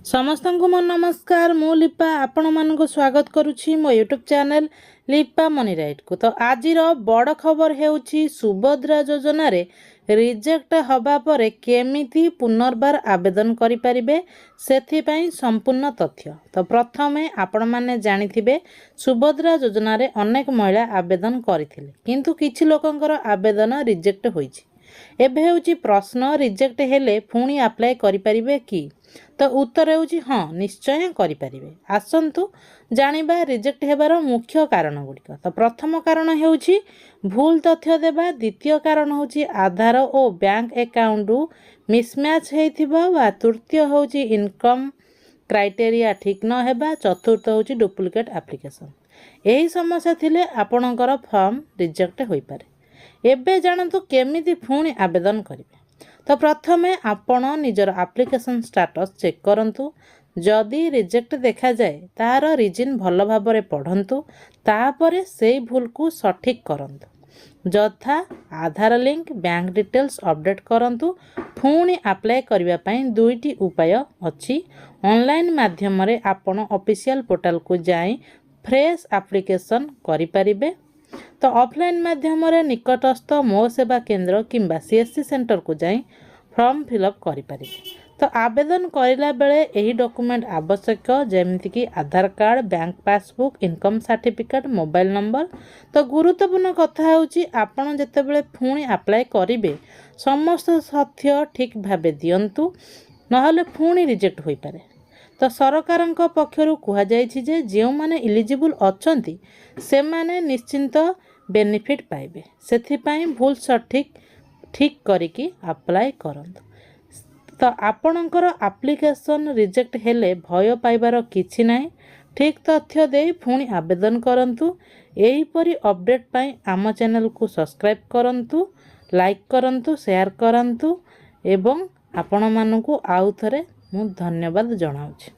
समस्तंकु मो नमस्कार मु लिपा आपण मानक स्वागत करुछि मो यूट्यूब चैनल लिपा मनी राइट को। तो आजिर बड़ खबर हेउछि सुभद्रा योजना रे रिजेक्ट हबा परे केमिति पुनर्बार आवेदन करि परिबे सेथि पई संपूर्ण तथ्य। तो प्रथमे आपण माने जानिथिबे सुभद्रा योजना रे अनेक महिला आवेदन करथिले किंतु किछि लोकंकर आवेदन रिजेक्ट होइछि। एबे हेउछि प्रश्न रिजेक्ट हेले पुणी अप्लाई करि परिबे कि? तो उत्तर होउछि हाँ निश्चय करि परिबे। आसंतु जानिबा रिजेक्ट हेबार मुख्य कारण गुड़िक। तो प्रथम कारण हेउछि भूल तथ्य देबा, द्वितीय कारण होउछि आधार और बैंक अकाउंट मिसमैच हेइथिबा, वा तृतीय होउछि इनकम क्राइटेरिया ठीक न हेबा, चतुर्थ होउछि डुप्लिकेट एप्लिकेशन। एही समस्या थिले आपणकर फॉर्म रिजेक्ट होई पारे। एबे जानतु केमिति पुणी आवेदन करिवे। तो प्रथमे आपण निजर एप्लिकेशन स्टेटस चेक करंतु। जदि रिजेक्ट देखा जाए तार रीजन भल भाबरे पढ़ंतु, तापरे सेई भूल को सठिक करंतु। जथा आधार लिंक, बैंक डिटेल्स अपडेट करंतु। पुणी अप्लाई करिवा पई दुईटी उपाय अछि। ऑनलाइन माध्यम रे आपण ऑफिशियल पोर्टल को जाई फ्रेश एप्लिकेशन करि परिबे। तो ऑफलाइन माध्यम रे निकटस्थ मो सेवा केंद्र किंबा सीएससी सेंटर को जाई फॉर्म फिलअप करि परिबे। तो आवेदन करिला बेले एही डॉक्यूमेंट आवश्यक जेमिति कि Aadhaar card, bank passbook, income certificate, mobile number. तो गुरुत्वपूर्ण कथा होउची आपण जेतेबेले पुणी अप्लाई करिवे समस्त तथ्य ठीक भाबे दियंतु, नहले पुणी रिजेक्ट होई पारे। तो सरकारक पक्षरु कुहा जायछि जे जेउ माने इलिजिबल अछंती से माने निश्चिंत बेनिफिट पाइबे। सेथि पई भूल सठिक ठीक करिकी अप्लाई करंतु। तो आपणकर एप्लिकेशन रिजेक्ट हेले भय पाइबार किछि नाही। ठीक तथ्य देई पुणी आवेदन करंतु। एही परी अपडेट पई आम चैनल को सब्सक्राइब करंतु, लाइक करंतु, शेयर करंतु एवं आपण मानकु आउ थरे मु धन्यवाद जणाउछि।